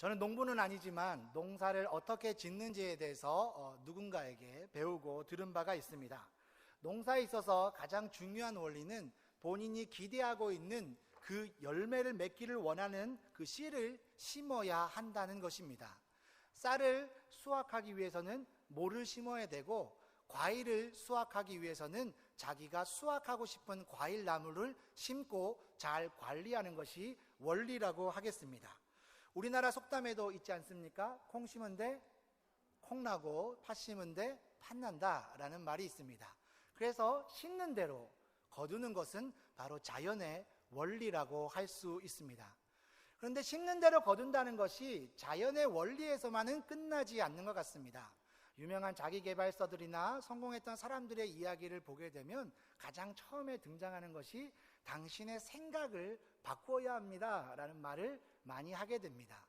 저는 농부는 아니지만 농사를 어떻게 짓는지에 대해서 누군가에게 배우고 들은 바가 있습니다. 농사에 있어서 가장 중요한 원리는 본인이 기대하고 있는 그 열매를 맺기를 원하는 그 씨를 심어야 한다는 것입니다. 쌀을 수확하기 위해서는 모를 심어야 되고, 과일을 수확하기 위해서는 자기가 수확하고 싶은 과일 나무를 심고 잘 관리하는 것이 원리라고 하겠습니다. 우리나라 속담에도 있지 않습니까? 콩 심은 데 콩 나고 팥 심은 데 팥 난다 라는 말이 있습니다. 그래서 심는 대로 거두는 것은 바로 자연의 원리라고 할 수 있습니다. 그런데 심는 대로 거둔다는 것이 자연의 원리에서만은 끝나지 않는 것 같습니다. 유명한 자기계발서들이나 성공했던 사람들의 이야기를 보게 되면 가장 처음에 등장하는 것이 당신의 생각을 바꿔야 합니다 라는 말을 많이 하게 됩니다.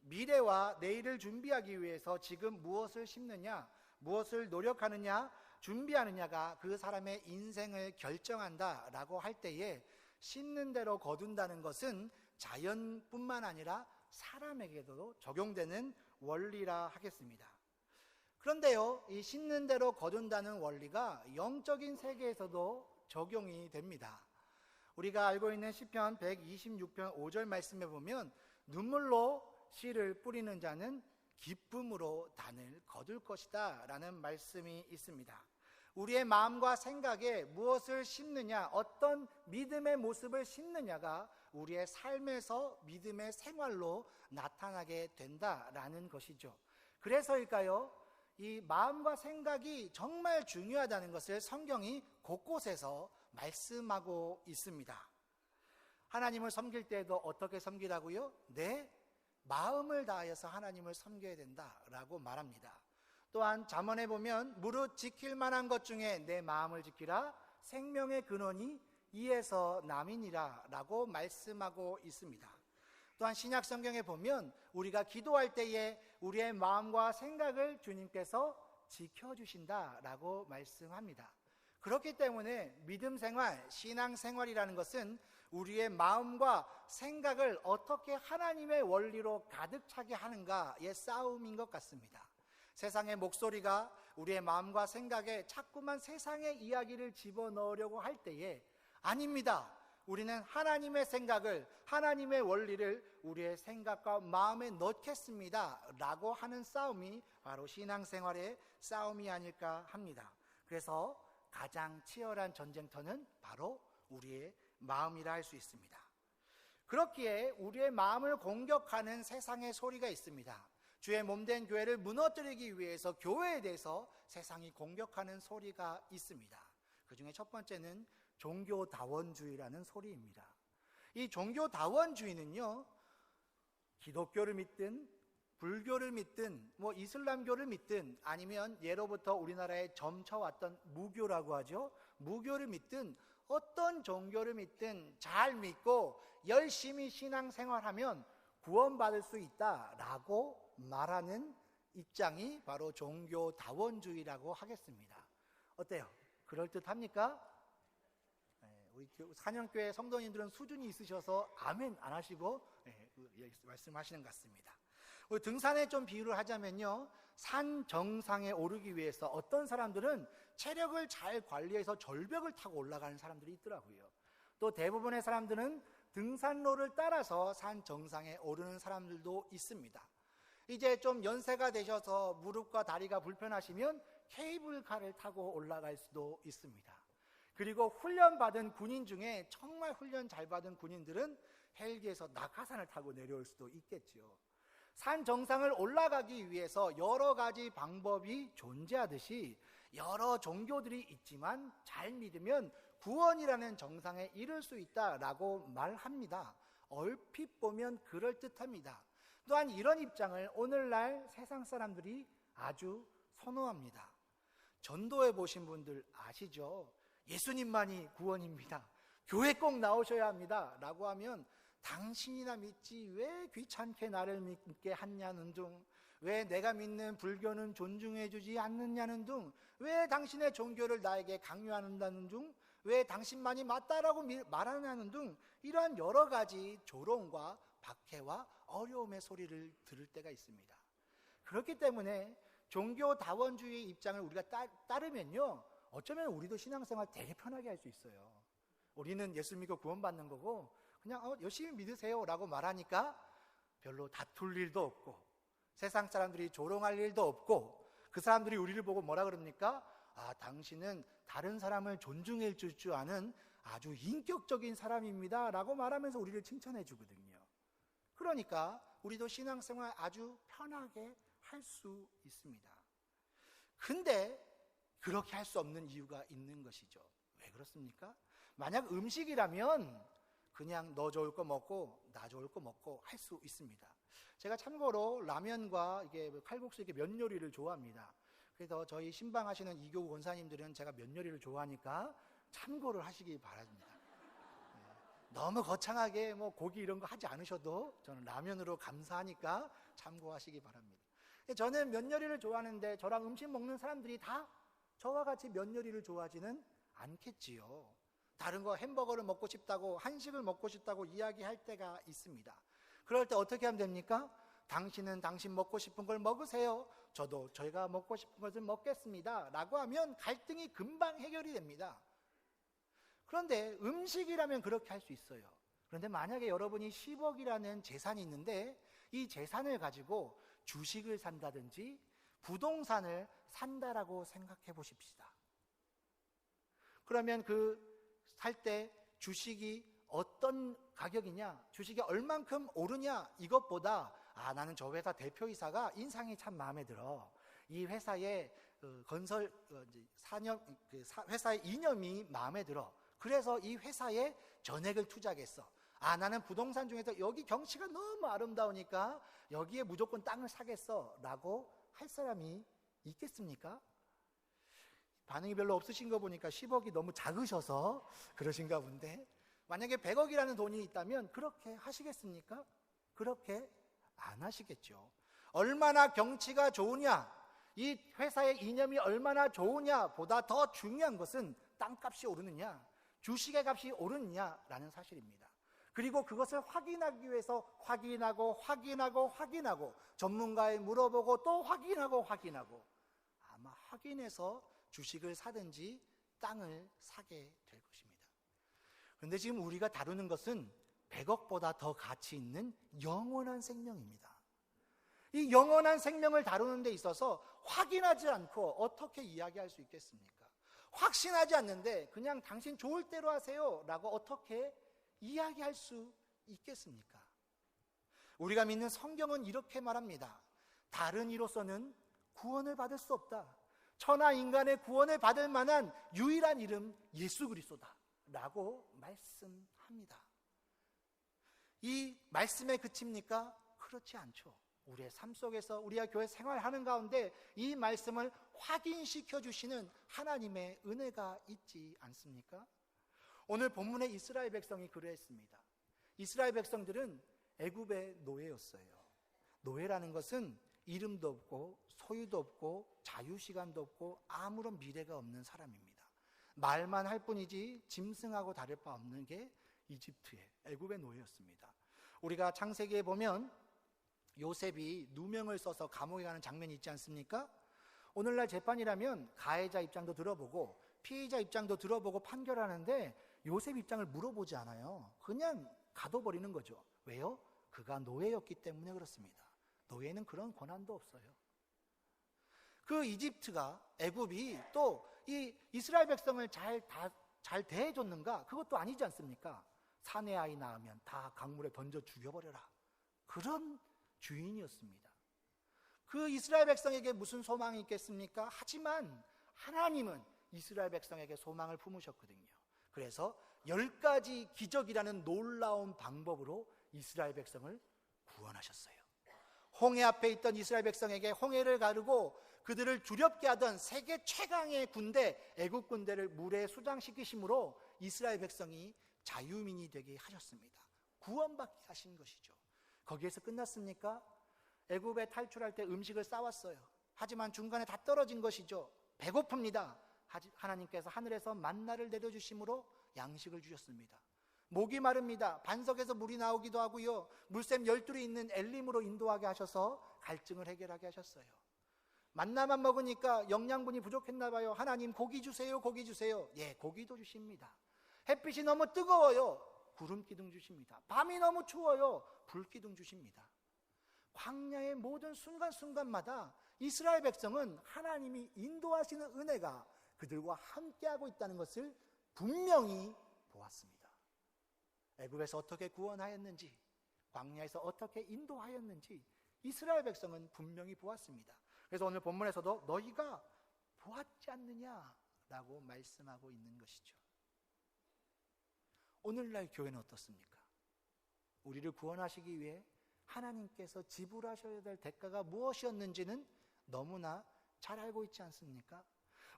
미래와 내일을 준비하기 위해서 지금 무엇을 심느냐, 무엇을 노력하느냐, 준비하느냐가 그 사람의 인생을 결정한다 라고 할 때에 심는 대로 거둔다는 것은 자연뿐만 아니라 사람에게도 적용되는 원리라 하겠습니다. 그런데요, 이 심는 대로 거둔다는 원리가 영적인 세계에서도 적용이 됩니다. 우리가 알고 있는 시편 126편 5절 말씀에 보면 눈물로 씨를 뿌리는 자는 기쁨으로 단을 거둘 것이다 라는 말씀이 있습니다. 우리의 마음과 생각에 무엇을 심느냐, 어떤 믿음의 모습을 심느냐가 우리의 삶에서 믿음의 생활로 나타나게 된다라는 것이죠. 그래서일까요? 이 마음과 생각이 정말 중요하다는 것을 성경이 곳곳에서 말씀하고 있습니다. 하나님을 섬길 때에도 어떻게 섬기라고요? 내 마음을 다하여서 하나님을 섬겨야 된다라고 말합니다. 또한 잠언에 보면 무릇 지킬 만한 것 중에 내 마음을 지키라, 생명의 근원이 이에서 남이니라 라고 말씀하고 있습니다. 또한 신약 성경에 보면 우리가 기도할 때에 우리의 마음과 생각을 주님께서 지켜주신다라고 말씀합니다. 그렇기 때문에 믿음 생활, 신앙 생활이라는 것은 우리의 마음과 생각을 어떻게 하나님의 원리로 가득 차게 하는가의 싸움인 것 같습니다. 세상의 목소리가 우리의 마음과 생각에 자꾸만 세상의 이야기를 집어넣으려고 할 때에 아닙니다. 우리는 하나님의 생각을, 하나님의 원리를 우리의 생각과 마음에 넣겠습니다 라고 하는 싸움이 바로 신앙생활의 싸움이 아닐까 합니다. 그래서 가장 치열한 전쟁터는 바로 우리의 마음이라 할 수 있습니다. 그렇기에 우리의 마음을 공격하는 세상의 소리가 있습니다. 주의 몸된 교회를 무너뜨리기 위해서 교회에 대해서 세상이 공격하는 소리가 있습니다. 그 중에 첫 번째는 종교다원주의라는 소리입니다. 이 종교다원주의는요, 기독교를 믿든 불교를 믿든 이슬람교를 믿든 아니면 예로부터 우리나라에 점쳐왔던 무교라고 하죠. 무교를 믿든 어떤 종교를 믿든 잘 믿고 열심히 신앙생활하면 구원받을 수 있다라고 말하는 입장이 바로 종교다원주의라고 하겠습니다. 어때요? 그럴듯합니까? 우리 산영교회 성도님들은 수준이 있으셔서 아멘 안 하시고 말씀하시는 것 같습니다. 우리 등산에 좀 비유를 하자면요, 산 정상에 오르기 위해서 어떤 사람들은 체력을 잘 관리해서 절벽을 타고 올라가는 사람들이 있더라고요. 또 대부분의 사람들은 등산로를 따라서 산 정상에 오르는 사람들도 있습니다. 이제 좀 연세가 되셔서 무릎과 다리가 불편하시면 케이블카를 타고 올라갈 수도 있습니다. 그리고 훈련받은 군인 중에 정말 훈련 잘 받은 군인들은 헬기에서 낙하산을 타고 내려올 수도 있겠죠. 산 정상을 올라가기 위해서 여러 가지 방법이 존재하듯이 여러 종교들이 있지만 잘 믿으면 구원이라는 정상에 이를 수 있다라고 말합니다. 얼핏 보면 그럴듯합니다. 또한 이런 입장을 오늘날 세상 사람들이 아주 선호합니다. 전도해 보신 분들 아시죠? 예수님만이 구원입니다. 교회 꼭 나오셔야 합니다 라고 하면 당신이나 믿지 왜 귀찮게 나를 믿게 하냐는 둥, 왜 내가 믿는 불교는 존중해 주지 않느냐는 둥, 왜 당신의 종교를 나에게 강요한다는 둥, 왜 당신만이 맞다라고 말하냐는 둥, 이러한 여러 가지 조롱과 박해와 어려움의 소리를 들을 때가 있습니다. 그렇기 때문에 종교다원주의 입장을 우리가 따르면요, 어쩌면 우리도 신앙생활 되게 편하게 할 수 있어요. 우리는 예수 믿고 구원받는 거고 그냥 열심히 믿으세요 라고 말하니까 별로 다툴 일도 없고 세상 사람들이 조롱할 일도 없고, 그 사람들이 우리를 보고 뭐라 그럽니까? 당신은 다른 사람을 존중해 줄 줄 아는 아주 인격적인 사람입니다 라고 말하면서 우리를 칭찬해 주거든요. 그러니까 우리도 신앙생활 아주 편하게 할 수 있습니다. 근데 그렇게 할 수 없는 이유가 있는 것이죠. 왜 그렇습니까? 만약 음식이라면 그냥 너 좋을 거 먹고 나 좋을 거 먹고 할 수 있습니다. 제가 참고로 라면과 이게 칼국수, 이렇게 면 요리를 좋아합니다. 그래서 저희 신방하시는 이교구 권사님들은 제가 면 요리를 좋아하니까 참고를 하시기 바랍니다. 너무 거창하게 고기 이런 거 하지 않으셔도 저는 라면으로 감사하니까 참고하시기 바랍니다. 저는 면 요리를 좋아하는데 저랑 음식 먹는 사람들이 다 저와 같이 면 요리를 좋아하지는 않겠지요. 다른 거 햄버거를 먹고 싶다고, 한식을 먹고 싶다고 이야기할 때가 있습니다. 그럴 때 어떻게 하면 됩니까? 당신은 당신 먹고 싶은 걸 먹으세요. 저도 저희가 먹고 싶은 것을 먹겠습니다 라고 하면 갈등이 금방 해결이 됩니다. 그런데 음식이라면 그렇게 할 수 있어요. 그런데 만약에 여러분이 10억이라는 재산이 있는데 이 재산을 가지고 주식을 산다든지 부동산을 산다라고 생각해 보십시다. 그러면 살 때 주식이 어떤 가격이냐, 주식이 얼만큼 오르냐, 이것보다 나는 저 회사 대표이사가 인상이 참 마음에 들어. 이 회사의 건설 회사의 이념이 마음에 들어. 그래서 이 회사에 전액을 투자하겠어. 나는 부동산 중에서 여기 경치가 너무 아름다우니까 여기에 무조건 땅을 사겠어 라고 할 사람이 있겠습니까? 반응이 별로 없으신 거 보니까 10억이 너무 작으셔서 그러신가 본데, 만약에 100억이라는 돈이 있다면 그렇게 하시겠습니까? 그렇게 안 하시겠죠. 얼마나 경치가 좋으냐, 이 회사의 이념이 얼마나 좋으냐 보다 더 중요한 것은 땅값이 오르느냐, 주식의 값이 오르느냐라는 사실입니다. 그리고 그것을 확인하기 위해서 확인하고 전문가에 물어보고 또 확인하고 아마 확인해서 주식을 사든지 땅을 사게 될 것입니다. 그런데 지금 우리가 다루는 것은 100억보다 더 가치 있는 영원한 생명입니다. 이 영원한 생명을 다루는 데 있어서 확인하지 않고 어떻게 이야기할 수 있겠습니까? 확신하지 않는데 그냥 당신 좋을 대로 하세요 라고 어떻게 이야기할 수 있겠습니까? 우리가 믿는 성경은 이렇게 말합니다. 다른 이로서는 구원을 받을 수 없다. 천하 인간의 구원을 받을 만한 유일한 이름 예수 그리스도다 라고 말씀합니다. 이 말씀에 그칩니까? 그렇지 않죠. 우리의 삶 속에서, 우리가 교회 생활하는 가운데 이 말씀을 확인시켜 주시는 하나님의 은혜가 있지 않습니까? 오늘 본문에 이스라엘 백성이 그러했습니다. 이스라엘 백성들은 애굽의 노예였어요. 노예라는 것은 이름도 없고 소유도 없고 자유시간도 없고 아무런 미래가 없는 사람입니다. 말만 할 뿐이지 짐승하고 다를 바 없는 게 이집트의 애굽의 노예였습니다. 우리가 창세기에 보면 요셉이 누명을 써서 감옥에 가는 장면이 있지 않습니까? 오늘날 재판이라면 가해자 입장도 들어보고 피의자 입장도 들어보고 판결하는데 요셉 입장을 물어보지 않아요. 그냥 가둬버리는 거죠. 왜요? 그가 노예였기 때문에 그렇습니다. 노예는 그런 권한도 없어요. 그 이집트가, 애굽이 또 이 이스라엘 백성을 잘 대해줬는가? 그것도 아니지 않습니까? 사내 아이 낳으면 다 강물에 던져 죽여버려라. 그런 주인이었습니다. 그 이스라엘 백성에게 무슨 소망이 있겠습니까? 하지만 하나님은 이스라엘 백성에게 소망을 품으셨거든요. 그래서 10가지 기적이라는 놀라운 방법으로 이스라엘 백성을 구원하셨어요. 홍해 앞에 있던 이스라엘 백성에게 홍해를 가르고 그들을 두렵게 하던 세계 최강의 군대, 애국 군대를 물에 수장시키심으로 이스라엘 백성이 자유민이 되게 하셨습니다. 구원받게 하신 것이죠. 거기에서 끝났습니까? 애굽에 탈출할 때 음식을 싸왔어요. 하지만 중간에 다 떨어진 것이죠. 배고픕니다. 하나님께서 하늘에서 만나를 내려주심으로 양식을 주셨습니다. 목이 마릅니다. 반석에서 물이 나오기도 하고요. 물샘 12이 있는 엘림으로 인도하게 하셔서 갈증을 해결하게 하셨어요. 만나만 먹으니까 영양분이 부족했나 봐요. 하나님 고기 주세요, 고기 주세요. 예, 고기도 주십니다. 햇빛이 너무 뜨거워요. 구름 기둥 주십니다. 밤이 너무 추워요. 불 기둥 주십니다. 광야의 모든 순간순간마다 이스라엘 백성은 하나님이 인도하시는 은혜가 그들과 함께하고 있다는 것을 분명히 보았습니다. 애굽에서 어떻게 구원하였는지, 광야에서 어떻게 인도하였는지 이스라엘 백성은 분명히 보았습니다. 그래서 오늘 본문에서도 너희가 보았지 않느냐라고 말씀하고 있는 것이죠. 오늘날 교회는 어떻습니까? 우리를 구원하시기 위해 하나님께서 지불하셔야 될 대가가 무엇이었는지는 너무나 잘 알고 있지 않습니까?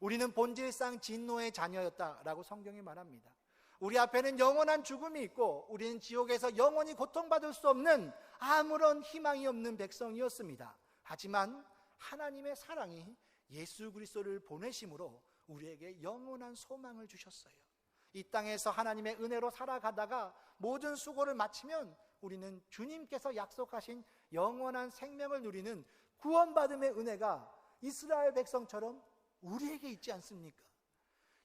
우리는 본질상 진노의 자녀였다라고 성경이 말합니다. 우리 앞에는 영원한 죽음이 있고 우리는 지옥에서 영원히 고통받을 수 없는 아무런 희망이 없는 백성이었습니다. 하지만 하나님의 사랑이 예수 그리스도를 보내심으로 우리에게 영원한 소망을 주셨어요. 이 땅에서 하나님의 은혜로 살아가다가 모든 수고를 마치면 우리는 주님께서 약속하신 영원한 생명을 누리는 구원받음의 은혜가 이스라엘 백성처럼 우리에게 있지 않습니까?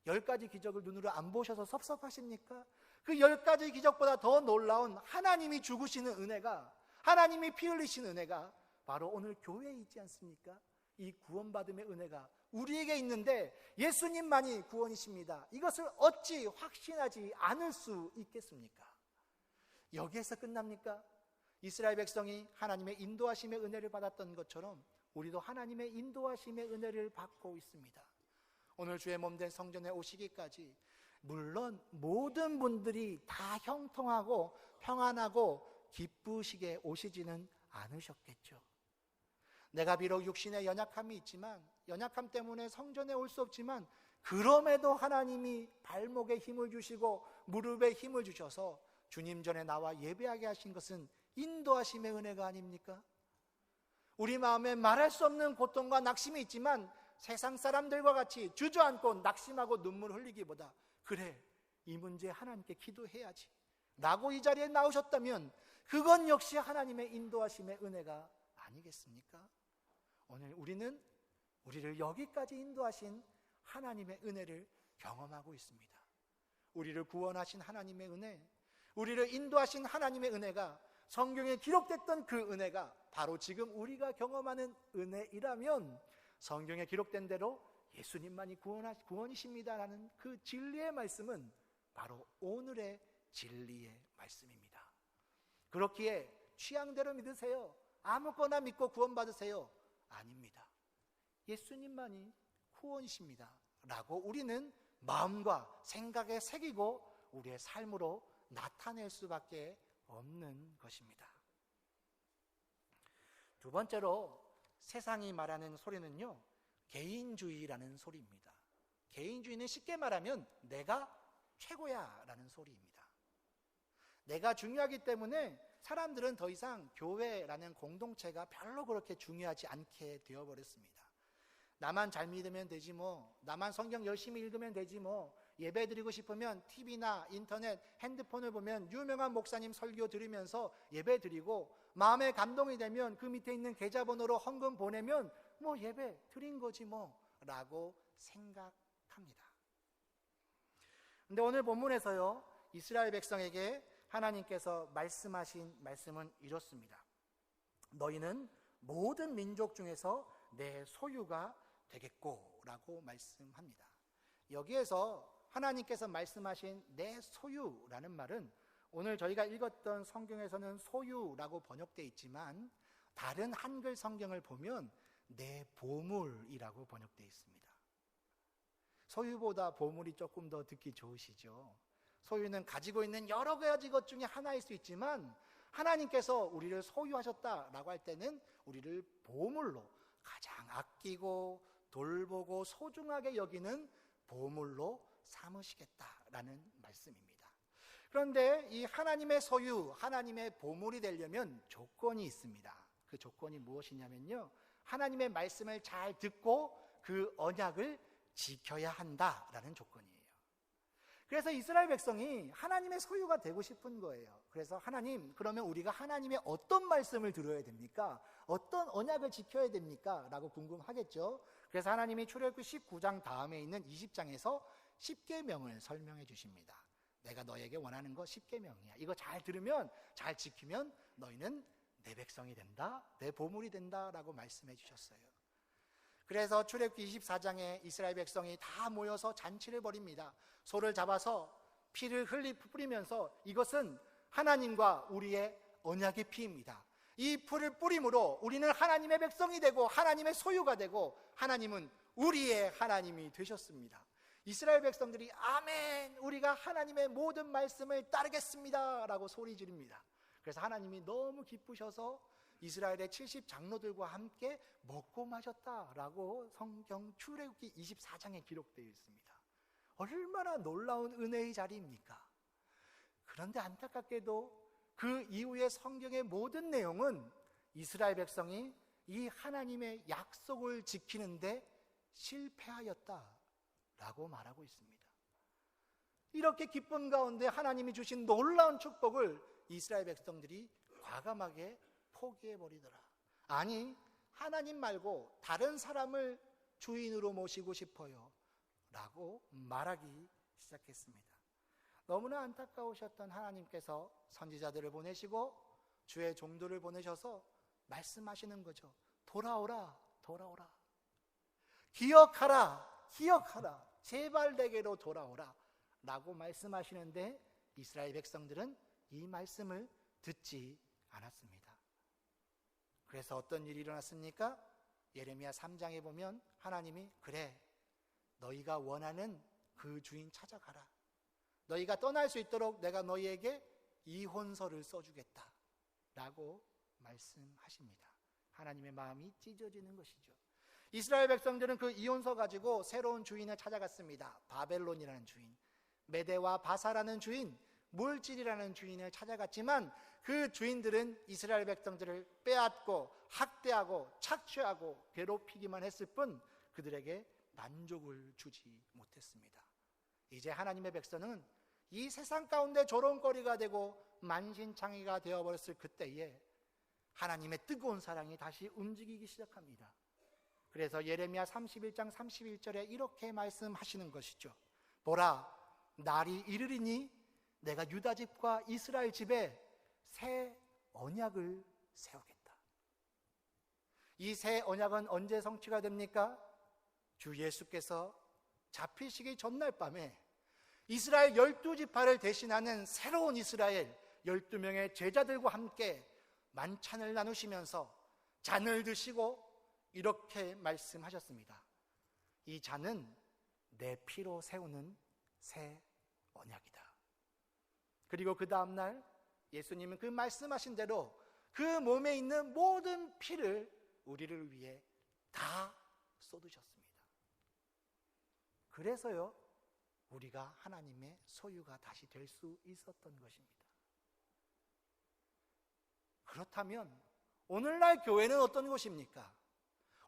10가지 기적을 눈으로 안 보셔서 섭섭하십니까? 그 10가지 기적보다 더 놀라운 하나님이 죽으시는 은혜가, 하나님이 피 흘리시는 은혜가 바로 오늘 교회에 있지 않습니까? 이 구원받음의 은혜가 우리에게 있는데 예수님만이 구원이십니다. 이것을 어찌 확신하지 않을 수 있겠습니까? 여기에서 끝납니까? 이스라엘 백성이 하나님의 인도하심의 은혜를 받았던 것처럼 우리도 하나님의 인도하심의 은혜를 받고 있습니다. 오늘 주의 몸된 성전에 오시기까지 물론 모든 분들이 다 형통하고 평안하고 기쁘시게 오시지는 않으셨겠죠. 내가 비록 육신의 연약함이 있지만, 연약함 때문에 성전에 올 수 없지만 그럼에도 하나님이 발목에 힘을 주시고 무릎에 힘을 주셔서 주님 전에 나와 예배하게 하신 것은 인도하심의 은혜가 아닙니까? 우리 마음에 말할 수 없는 고통과 낙심이 있지만 세상 사람들과 같이 주저앉고 낙심하고 눈물 흘리기보다 그래, 이 문제 하나님께 기도해야지 라고 이 자리에 나오셨다면 그건 역시 하나님의 인도하심의 은혜가 아니겠습니까? 오늘 우리는 우리를 여기까지 인도하신 하나님의 은혜를 경험하고 있습니다. 우리를 구원하신 하나님의 은혜, 우리를 인도하신 하나님의 은혜가, 성경에 기록됐던 그 은혜가 바로 지금 우리가 경험하는 은혜이라면 성경에 기록된 대로 예수님만이 구원이십니다라는 그 진리의 말씀은 바로 오늘의 진리의 말씀입니다. 그렇기에 취향대로 믿으세요, 아무거나 믿고 구원받으세요, 아닙니다. 예수님만이 구원이십니다 라고 우리는 마음과 생각에 새기고 우리의 삶으로 나타낼 수밖에 없는 것입니다. 두 번째로 세상이 말하는 소리는요, 개인주의라는 소리입니다. 개인주의는 쉽게 말하면 내가 최고야 라는 소리입니다. 내가 중요하기 때문에 사람들은 더 이상 교회라는 공동체가 별로 그렇게 중요하지 않게 되어버렸습니다. 나만 잘 믿으면 되지 뭐, 나만 성경 열심히 읽으면 되지 뭐, 예배 드리고 싶으면 TV나 인터넷, 핸드폰을 보면 유명한 목사님 설교 들으면서 예배 드리고, 마음에 감동이 되면 그 밑에 있는 계좌번호로 헌금 보내면 뭐 예배 드린 거지 뭐 라고 생각합니다. 근데 오늘 본문에서요, 이스라엘 백성에게 하나님께서 말씀하신 말씀은 이렇습니다. 너희는 모든 민족 중에서 내 소유가 되겠고 라고 말씀합니다. 여기에서 하나님께서 말씀하신 내 소유라는 말은 오늘 저희가 읽었던 성경에서는 소유라고 번역되어 있지만 다른 한글 성경을 보면 내 보물이라고 번역되어 있습니다. 소유보다 보물이 조금 더 듣기 좋으시죠? 소유는 가지고 있는 여러 가지 것 중에 하나일 수 있지만 하나님께서 우리를 소유하셨다라고 할 때는 우리를 보물로, 가장 아끼고 돌보고 소중하게 여기는 보물로 삼으시겠다라는 말씀입니다. 그런데 이 하나님의 소유, 하나님의 보물이 되려면 조건이 있습니다. 그 조건이 무엇이냐면요, 하나님의 말씀을 잘 듣고 그 언약을 지켜야 한다라는 조건이에요. 그래서 이스라엘 백성이 하나님의 소유가 되고 싶은 거예요. 그래서 하나님, 그러면 우리가 하나님의 어떤 말씀을 들어야 됩니까? 어떤 언약을 지켜야 됩니까? 라고 궁금하겠죠. 그래서 하나님이 출애굽기 19장 다음에 있는 20장에서 10계명을 설명해 주십니다. 내가 너에게 원하는 거 10계명이야. 이거 잘 들으면, 잘 지키면 너희는 내 백성이 된다, 내 보물이 된다 라고 말씀해 주셨어요. 그래서 출애굽기 24장에 이스라엘 백성이 다 모여서 잔치를 벌입니다. 소를 잡아서 피를 뿌리면서 이것은 하나님과 우리의 언약의 피입니다. 이 풀을 뿌림으로 우리는 하나님의 백성이 되고 하나님의 소유가 되고 하나님은 우리의 하나님이 되셨습니다. 이스라엘 백성들이 아멘, 우리가 하나님의 모든 말씀을 따르겠습니다 라고 소리 지릅니다. 그래서 하나님이 너무 기쁘셔서 이스라엘의 70장로들과 함께 먹고 마셨다라고 성경 출애굽기 24장에 기록되어 있습니다. 얼마나 놀라운 은혜의 자리입니까? 그런데 안타깝게도 그 이후의 성경의 모든 내용은 이스라엘 백성이 이 하나님의 약속을 지키는데 실패하였다라고 말하고 있습니다. 이렇게 기쁨 가운데 하나님이 주신 놀라운 축복을 이스라엘 백성들이 과감하게 포기해버리더라. 아니, 하나님 말고 다른 사람을 주인으로 모시고 싶어요 라고 말하기 시작했습니다. 너무나 안타까우셨던 하나님께서 선지자들을 보내시고 주의 종들을 보내셔서 말씀하시는 거죠. 돌아오라, 돌아오라. 기억하라, 기억하라. 제발 내게로 돌아오라 라고 말씀하시는데 이스라엘 백성들은 이 말씀을 듣지 않았습니다. 그래서 어떤 일이 일어났습니까? 예레미야 3장에 보면 하나님이 그래, 너희가 원하는 그 주인 찾아가라. 너희가 떠날 수 있도록 내가 너희에게 이혼서를 써주겠다 라고 말씀하십니다. 하나님의 마음이 찢어지는 것이죠. 이스라엘 백성들은 그 이혼서 가지고 새로운 주인을 찾아갔습니다. 바벨론이라는 주인, 메대와 바사라는 주인, 물질이라는 주인을 찾아갔지만 그 주인들은 이스라엘 백성들을 빼앗고 학대하고 착취하고 괴롭히기만 했을 뿐 그들에게 만족을 주지 못했습니다. 이제 하나님의 백성은 이 세상 가운데 조롱거리가 되고 만신창이가 되어버렸을 그때에 하나님의 뜨거운 사랑이 다시 움직이기 시작합니다. 그래서 예레미야 31장 31절에 이렇게 말씀하시는 것이죠. 보라, 날이 이르리니 내가 유다 집과 이스라엘 집에 새 언약을 세우겠다. 이 새 언약은 언제 성취가 됩니까? 주 예수께서 잡히시기 전날 밤에 이스라엘 12지파를 대신하는 새로운 이스라엘 12명의 제자들과 함께 만찬을 나누시면서 잔을 드시고 이렇게 말씀하셨습니다. 이 잔은 내 피로 세우는 새 언약이다. 그리고 그 다음날 예수님은 그 말씀하신 대로 그 몸에 있는 모든 피를 우리를 위해 다 쏟으셨습니다. 그래서요, 우리가 하나님의 소유가 다시 될 수 있었던 것입니다. 그렇다면 오늘날 교회는 어떤 곳입니까?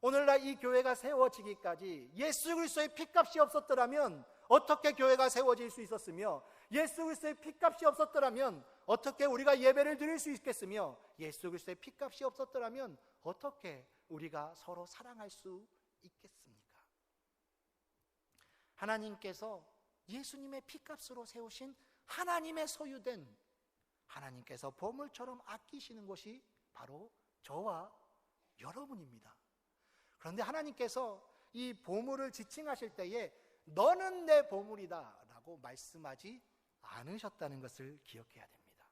오늘날 이 교회가 세워지기까지 예수 그리스도의 피값이 없었더라면 어떻게 교회가 세워질 수 있었으며, 예수 그리스도의 피값이 없었더라면 어떻게 우리가 예배를 드릴 수 있겠으며, 예수 그리스도의 피값이 없었더라면 어떻게 우리가 서로 사랑할 수 있겠습니까? 하나님께서 예수님의 피값으로 세우신 하나님의 소유된, 하나님께서 보물처럼 아끼시는 것이 바로 저와 여러분입니다. 그런데 하나님께서 이 보물을 지칭하실 때에 너는 내 보물이다 라고 말씀하지 않으셨다는 것을 기억해야 됩니다.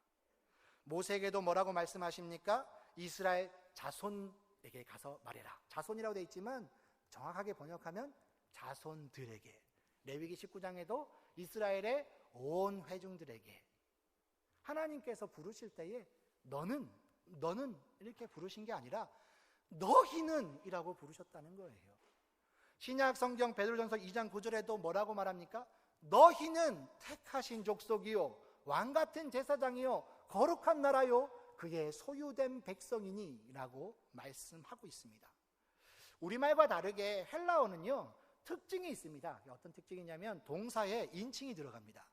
모세에게도 뭐라고 말씀하십니까? 이스라엘 자손에게 가서 말해라. 자손이라고 되어 있지만 정확하게 번역하면 자손들에게, 레위기 19장에도 이스라엘의 온 회중들에게 하나님께서 부르실 때에 너는 이렇게 부르신 게 아니라 너희는 이라고 부르셨다는 거예요. 신약 성경 베드로전서 2장 9절에도 뭐라고 말합니까? 너희는 택하신 족속이요 왕같은 제사장이요 거룩한 나라요 그의 소유된 백성이니 라고 말씀하고 있습니다. 우리말과 다르게 헬라어는요 특징이 있습니다. 어떤 특징이냐면 동사에 인칭이 들어갑니다.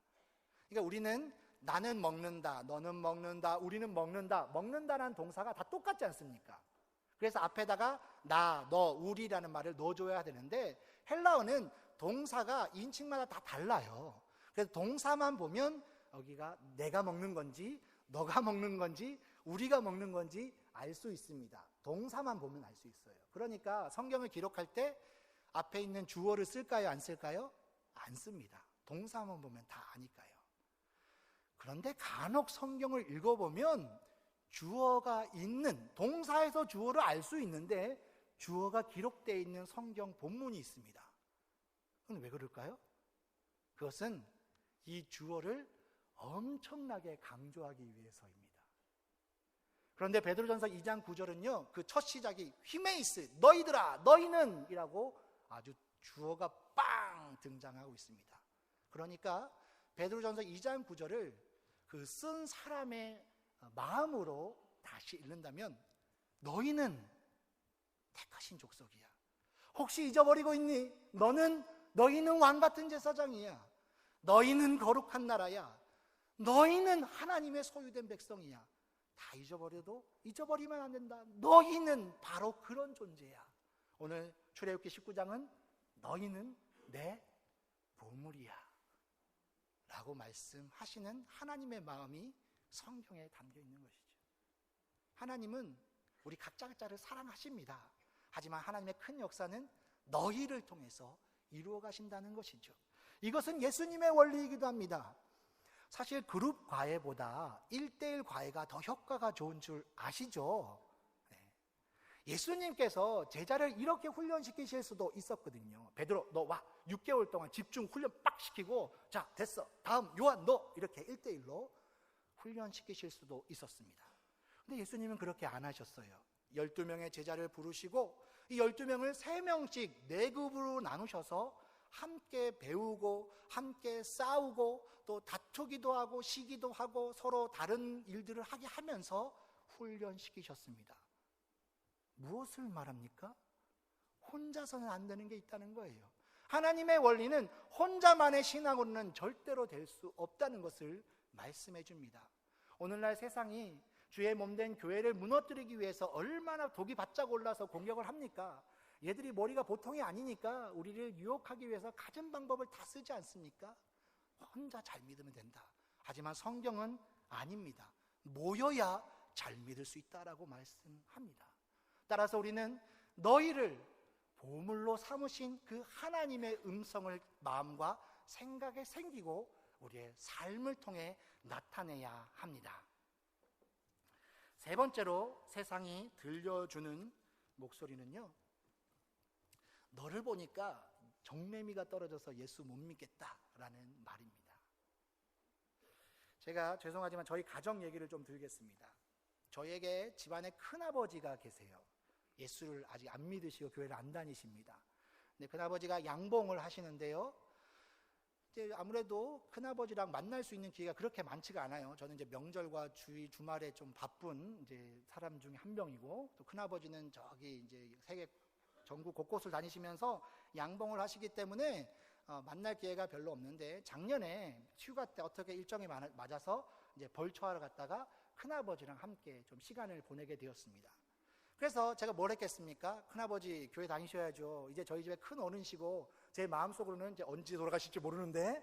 그러니까 우리는 나는 먹는다, 너는 먹는다, 우리는 먹는다, 먹는다라는 동사가 다 똑같지 않습니까? 그래서 앞에다가 나, 너, 우리라는 말을 넣어줘야 되는데 헬라어는 동사가 인칭마다 다 달라요. 그래서 동사만 보면 여기가 내가 먹는 건지 너가 먹는 건지 우리가 먹는 건지 알 수 있습니다. 동사만 보면 알 수 있어요. 그러니까 성경을 기록할 때 앞에 있는 주어를 쓸까요? 안 쓸까요? 안 씁니다. 동사만 보면 다 아니까요. 그런데 간혹 성경을 읽어보면 주어가 있는, 동사에서 주어를 알 수 있는데 주어가 기록되어 있는 성경 본문이 있습니다. 그럼 왜 그럴까요? 그것은 이 주어를 엄청나게 강조하기 위해서입니다. 그런데 베드로전서 2장 9절은요, 그 첫 시작이 휘메이스, 너희들아, 너희는 이라고 아주 주어가 빵 등장하고 있습니다. 그러니까 베드로전서 2장 9절을 그 쓴 사람의 마음으로 다시 읽는다면 너희는 택하신 족속이야. 혹시 잊어버리고 있니? 너희는 왕같은 제사장이야. 너희는 거룩한 나라야. 너희는 하나님의 소유된 백성이야. 다 잊어버리면 안 된다. 너희는 바로 그런 존재야. 오늘 출애굽기 19장은 너희는 내 보물이야 라고 말씀하시는 하나님의 마음이 성경에 담겨 있는 것이죠. 하나님은 우리 각자를 사랑하십니다. 하지만 하나님의 큰 역사는 너희를 통해서 이루어 가신다는 것이죠. 이것은 예수님의 원리이기도 합니다. 사실 그룹 과외보다 1:1 과외가 더 효과가 좋은 줄 아시죠? 예수님께서 제자를 이렇게 훈련시키실 수도 있었거든요. 베드로 너 와, 6개월 동안 집중 훈련 빡 시키고 자 됐어, 다음 요한 너, 이렇게 1:1로 훈련시키실 수도 있었습니다. 근데 예수님은 그렇게 안 하셨어요. 12명의 제자를 부르시고 이 12명을 3명씩 4급으로 나누셔서 함께 배우고 함께 싸우고 또 다투기도 하고 쉬기도 하고 서로 다른 일들을 하게 하면서 훈련시키셨습니다. 무엇을 말합니까? 혼자서는 안 되는 게 있다는 거예요. 하나님의 원리는 혼자만의 신앙으로는 절대로 될 수 없다는 것을 말씀해 줍니다. 오늘날 세상이 주의 몸된 교회를 무너뜨리기 위해서 얼마나 독이 바짝 올라서 공격을 합니까? 얘들이 머리가 보통이 아니니까 우리를 유혹하기 위해서 갖은 방법을 다 쓰지 않습니까? 혼자 잘 믿으면 된다. 하지만 성경은 아닙니다. 모여야 잘 믿을 수 있다라고 말씀합니다. 따라서 우리는 너희를 보물로 삼으신 그 하나님의 음성을 마음과 생각에 생기고 우리의 삶을 통해 나타내야 합니다. 세 번째로 세상이 들려주는 목소리는요, 너를 보니까 정매미가 떨어져서 예수 못 믿겠다라는 말입니다. 제가 죄송하지만 저희 가정 얘기를 좀 드리겠습니다. 저에게 집안에 큰아버지가 계세요. 예수를 아직 안 믿으시고 교회를 안 다니십니다. 근데 큰아버지가 양봉을 하시는데요, 이제 아무래도 큰아버지랑 만날 수 있는 기회가 그렇게 많지가 않아요. 저는 이제 명절과 주말에 좀 바쁜 이제 사람 중에 한 명이고, 또 큰아버지는 저기 이제 세계 전국 곳곳을 다니시면서 양봉을 하시기 때문에 만날 기회가 별로 없는데, 작년에 휴가 때 어떻게 일정이 맞아서 이제 벌초하러 갔다가 큰아버지랑 함께 좀 시간을 보내게 되었습니다. 그래서 제가 뭘 했겠습니까? 큰아버지 교회 다니셔야죠. 이제 저희 집에 큰 어른이시고 제 마음속으로는 이제 언제 돌아가실지 모르는데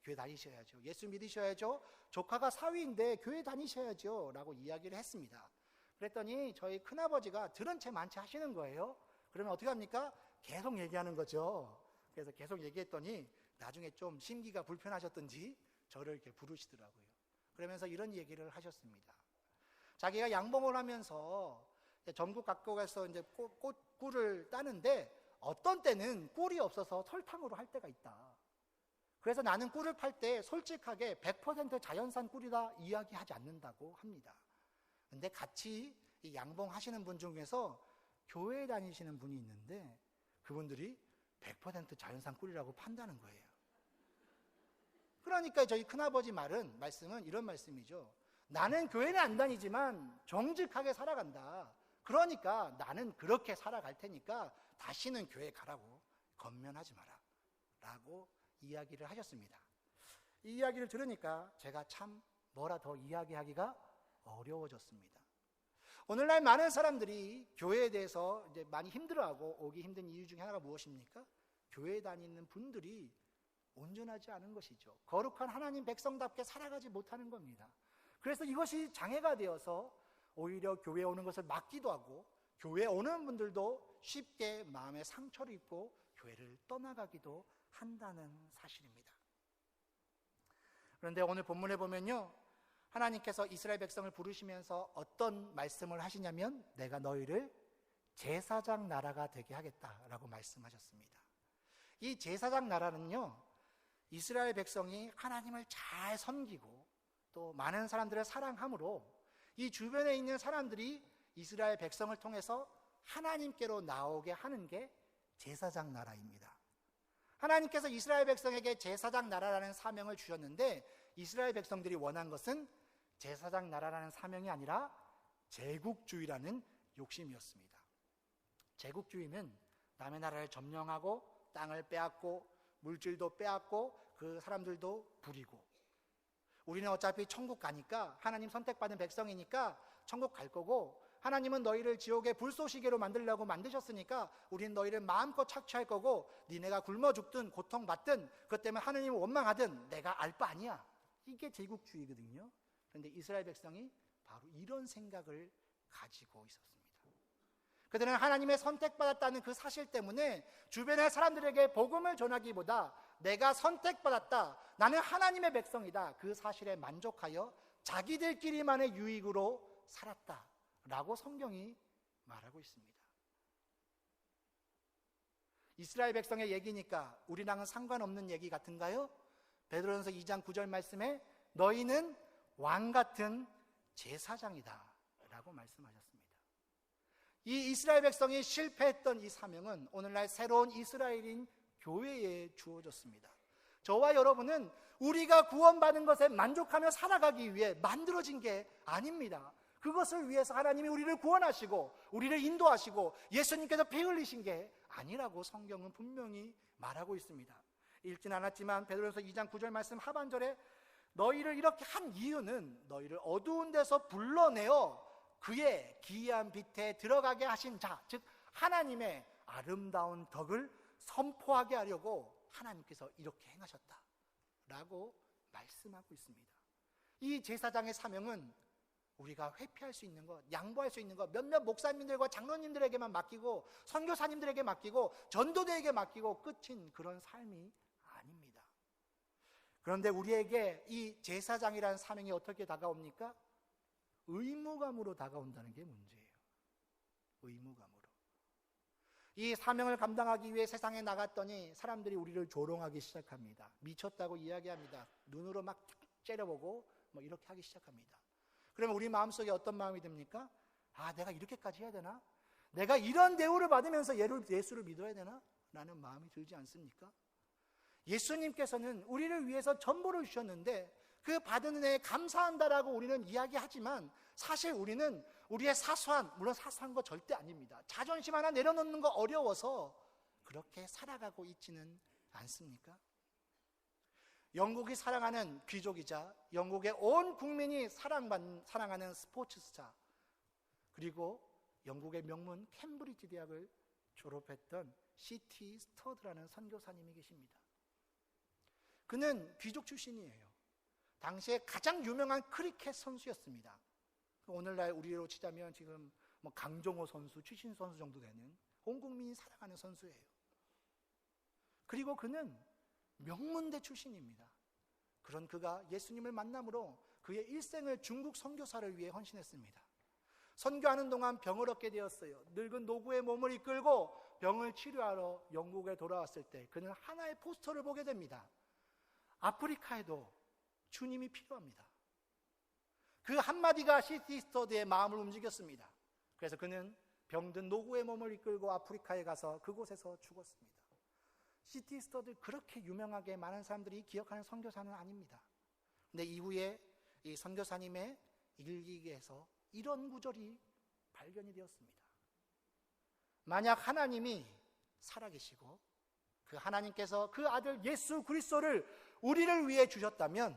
교회 다니셔야죠. 예수 믿으셔야죠. 조카가 사위인데 교회 다니셔야죠 라고 이야기를 했습니다. 그랬더니 저희 큰아버지가 들은 채 만취 하시는 거예요. 그러면 어떻게 합니까? 계속 얘기하는 거죠. 그래서 계속 얘기했더니 나중에 좀 심기가 불편하셨던지 저를 이렇게 부르시더라고요. 그러면서 이런 얘기를 하셨습니다. 자기가 양봉을 하면서 전국 각국에서 이제 꿀을 따는데 어떤 때는 꿀이 없어서 설탕으로 할 때가 있다. 그래서 나는 꿀을 팔 때 솔직하게 100% 자연산 꿀이다 이야기하지 않는다고 합니다. 근데 같이 이 양봉하시는 분 중에서 교회 다니시는 분이 있는데 그분들이 100% 자연산 꿀이라고 판다는 거예요. 그러니까 저희 큰아버지 말씀은 이런 말씀이죠. 나는 교회는 안 다니지만 정직하게 살아간다. 그러니까 나는 그렇게 살아갈 테니까 다시는 교회 가라고 건면하지 마라 라고 이야기를 하셨습니다. 이 이야기를 들으니까 제가 참 뭐라 더 이야기하기가 어려워졌습니다. 오늘날 많은 사람들이 교회에 대해서 이제 많이 힘들어하고 오기 힘든 이유 중에 하나가 무엇입니까? 교회 다니는 분들이 온전하지 않은 것이죠. 거룩한 하나님 백성답게 살아가지 못하는 겁니다. 그래서 이것이 장애가 되어서 오히려 교회에 오는 것을 막기도 하고, 교회에 오는 분들도 쉽게 마음에 상처를 입고 교회를 떠나가기도 한다는 사실입니다. 그런데 오늘 본문에 보면요, 하나님께서 이스라엘 백성을 부르시면서 어떤 말씀을 하시냐면, 내가 너희를 제사장 나라가 되게 하겠다라고 말씀하셨습니다. 이 제사장 나라는요, 이스라엘 백성이 하나님을 잘 섬기고 또 많은 사람들을 사랑함으로 이 주변에 있는 사람들이 이스라엘 백성을 통해서 하나님께로 나오게 하는 게 제사장 나라입니다. 하나님께서 이스라엘 백성에게 제사장 나라라는 사명을 주셨는데, 이스라엘 백성들이 원한 것은 제사장 나라라는 사명이 아니라 제국주의라는 욕심이었습니다. 제국주의는 남의 나라를 점령하고 땅을 빼앗고 물질도 빼앗고 그 사람들도 부리고, 우리는 어차피 천국 가니까, 하나님 선택받은 백성이니까 천국 갈 거고, 하나님은 너희를 지옥의 불쏘시개로 만들려고 만드셨으니까 우리는 너희를 마음껏 착취할 거고, 니네가 굶어 죽든 고통받든 그것 때문에 하나님을 원망하든 내가 알 바 아니야. 이게 제국주의거든요. 그런데 이스라엘 백성이 바로 이런 생각을 가지고 있었습니다. 그들은 하나님의 선택받았다는 그 사실 때문에 주변의 사람들에게 복음을 전하기보다 내가 선택받았다, 나는 하나님의 백성이다, 그 사실에 만족하여 자기들끼리만의 유익으로 살았다라고 성경이 말하고 있습니다. 이스라엘 백성의 얘기니까 우리랑은 상관없는 얘기 같은가요? 베드로전서 2장 9절 말씀에 너희는 왕같은 제사장이다 라고 말씀하셨습니다. 이 이스라엘 백성이 실패했던 이 사명은 오늘날 새로운 이스라엘인 교회에 주어졌습니다. 저와 여러분은 우리가 구원받은 것에 만족하며 살아가기 위해 만들어진 게 아닙니다. 그것을 위해서 하나님이 우리를 구원하시고 우리를 인도하시고 예수님께서 피 흘리신 게 아니라고 성경은 분명히 말하고 있습니다. 읽진 않았지만 베드로전서 2장 9절 말씀 하반절에 너희를 이렇게 한 이유는 너희를 어두운 데서 불러내어 그의 기이한 빛에 들어가게 하신 자, 즉 하나님의 아름다운 덕을 선포하게 하려고 하나님께서 이렇게 행하셨다라고 말씀하고 있습니다. 이 제사장의 사명은 우리가 회피할 수 있는 것, 양보할 수 있는 것, 몇몇 목사님들과 장로님들에게만 맡기고 선교사님들에게 맡기고 전도대에게 맡기고 끝인 그런 삶이 아닙니다. 그런데 우리에게 이 제사장이라는 사명이 어떻게 다가옵니까? 의무감으로 다가온다는 게 문제예요. 의무감으로. 이 사명을 감당하기 위해 세상에 나갔더니 사람들이 우리를 조롱하기 시작합니다. 미쳤다고 이야기합니다. 눈으로 막 째려보고 뭐 이렇게 하기 시작합니다. 그러면 우리 마음속에 어떤 마음이 듭니까? 아, 내가 이렇게까지 해야 되나? 내가 이런 대우를 받으면서 예수를 믿어야 되나? 라는 마음이 들지 않습니까? 예수님께서는 우리를 위해서 전부를 주셨는데 그 받은 은혜에 감사한다라고 우리는 이야기하지만 사실 우리는 우리의 사소한, 물론 사소한 거 절대 아닙니다. 자존심 하나 내려놓는 거 어려워서 그렇게 살아가고 있지는 않습니까? 영국이 사랑하는 귀족이자 영국의 온 국민이 사랑하는 스포츠 스타, 그리고 영국의 명문 캠브리지 대학을 졸업했던 C.T. 스터드라는 선교사님이 계십니다. 그는 귀족 출신이에요. 당시에 가장 유명한 크리켓 선수였습니다. 오늘날 우리로 치자면 지금 뭐 강정호 선수, 추신 선수 정도 되는 온 국민이 사랑하는 선수예요. 그리고 그는 명문대 출신입니다. 그런 그가 예수님을 만남으로 그의 일생을 중국 선교사를 위해 헌신했습니다. 선교하는 동안 병을 얻게 되었어요. 늙은 노구의 몸을 이끌고 병을 치료하러 영국에 돌아왔을 때 그는 하나의 포스터를 보게 됩니다. 아프리카에도 주님이 필요합니다. 그 한마디가 C.T. 스터드의 마음을 움직였습니다. 그래서 그는 병든 노구의 몸을 이끌고 아프리카에 가서 그곳에서 죽었습니다. C.T. 스터드 그렇게 유명하게 많은 사람들이 기억하는 선교사는 아닙니다. 근데 이후에 이 선교사님의 일기에서 이런 구절이 발견이 되었습니다. 만약 하나님이 살아계시고 그 하나님께서 그 아들 예수 그리스도를 우리를 위해 주셨다면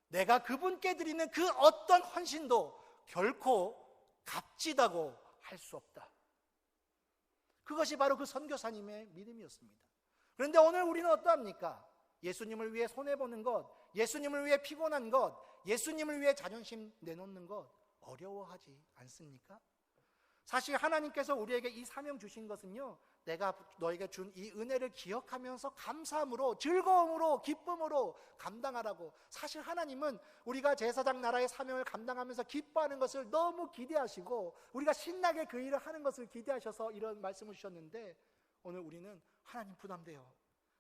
내가 그분께 드리는 그 어떤 헌신도 결코 값지다고 할 수 없다. 그것이 바로 그 선교사님의 믿음이었습니다. 그런데 오늘 우리는 어떠합니까? 예수님을 위해 손해보는 것, 예수님을 위해 피곤한 것, 예수님을 위해 자존심 내놓는 것 어려워하지 않습니까? 사실 하나님께서 우리에게 이 사명 주신 것은요, 내가 너에게 준 이 은혜를 기억하면서 감사함으로, 즐거움으로, 기쁨으로 감당하라고. 사실 하나님은 우리가 제사장 나라의 사명을 감당하면서 기뻐하는 것을 너무 기대하시고 우리가 신나게 그 일을 하는 것을 기대하셔서 이런 말씀을 주셨는데, 오늘 우리는 하나님 부담돼요,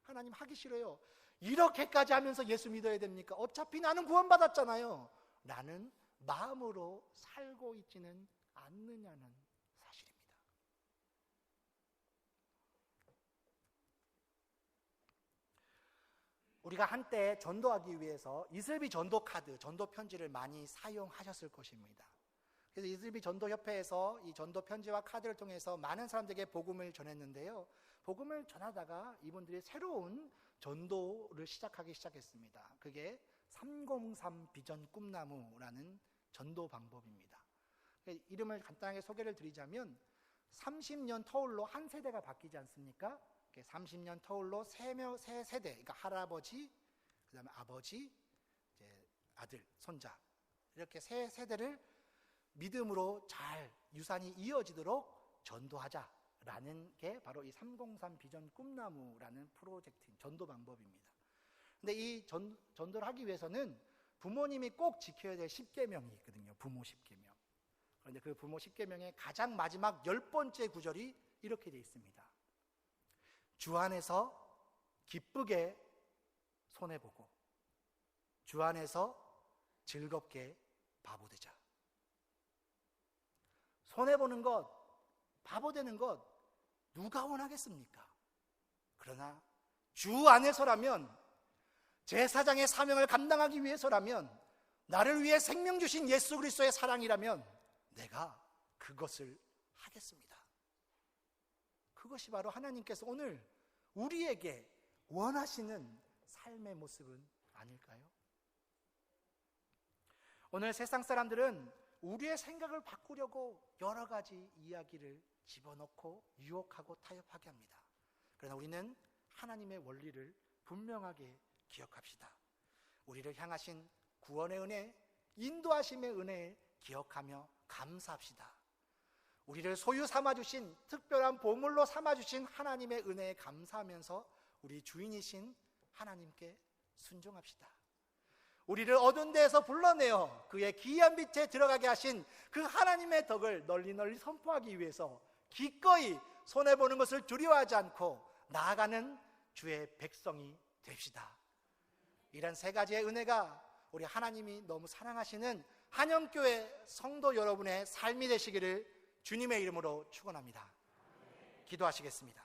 하나님 하기 싫어요, 이렇게까지 하면서 예수 믿어야 됩니까? 어차피 나는 구원받았잖아요 라는 마음으로 살고 있지는 않느냐는 사실입니다. 우리가 한때 전도하기 위해서 이슬비 전도 카드, 전도 편지를 많이 사용하셨을 것입니다. 그래서 이슬비 전도협회에서 이 전도 편지와 카드를 통해서 많은 사람들에게 복음을 전했는데요, 복음을 전하다가 이분들이 새로운 전도를 시작했습니다. 그게 303 비전 꿈나무라는 전도 방법입니다. 이름을 간단하게 소개를 드리자면 30년 터울로 한 세대가 바뀌지 않습니까? 30년 터울로 세 세대, 그러니까 할아버지, 그 다음에 아버지, 이제 아들, 손자, 이렇게 세 세대를 믿음으로 잘 유산이 이어지도록 전도하자라는 게 바로 이 303 비전 꿈나무라는 프로젝트, 전도 방법입니다. 근데 이 전도를 하기 위해서는 부모님이 꼭 지켜야 될 10계명이 있거든요. 부모 10계명. 그런데 그 부모 10계명의 가장 마지막 10번째 구절이 이렇게 되어 있습니다. 주 안에서 기쁘게 손해보고 주 안에서 즐겁게 바보 되자. 손해보는 것, 바보 되는 것 누가 원하겠습니까? 그러나 주 안에서라면, 제사장의 사명을 감당하기 위해서라면, 나를 위해 생명 주신 예수 그리스도의 사랑이라면 내가 그것을 하겠습니다. 그것이 바로 하나님께서 오늘 우리에게 원하시는 삶의 모습은 아닐까요? 오늘 세상 사람들은 우리의 생각을 바꾸려고 여러 가지 이야기를 집어넣고 유혹하고 타협하게 합니다. 그러나 우리는 하나님의 원리를 분명하게 기억합시다. 우리를 향하신 구원의 은혜, 인도하심의 은혜에 기억하며 감사합시다. 우리를 소유 삼아주신, 특별한 보물로 삼아주신 하나님의 은혜에 감사하면서 우리 주인이신 하나님께 순종합시다. 우리를 어두운 데에서 불러내어 그의 기이한 빛에 들어가게 하신 그 하나님의 덕을 널리 널리 선포하기 위해서 기꺼이 손해보는 것을 두려워하지 않고 나아가는 주의 백성이 됩시다. 이런 세 가지의 은혜가 우리 하나님이 너무 사랑하시는 한영교회 성도 여러분의 삶이 되시기를 주님의 이름으로 축원합니다. 기도하시겠습니다.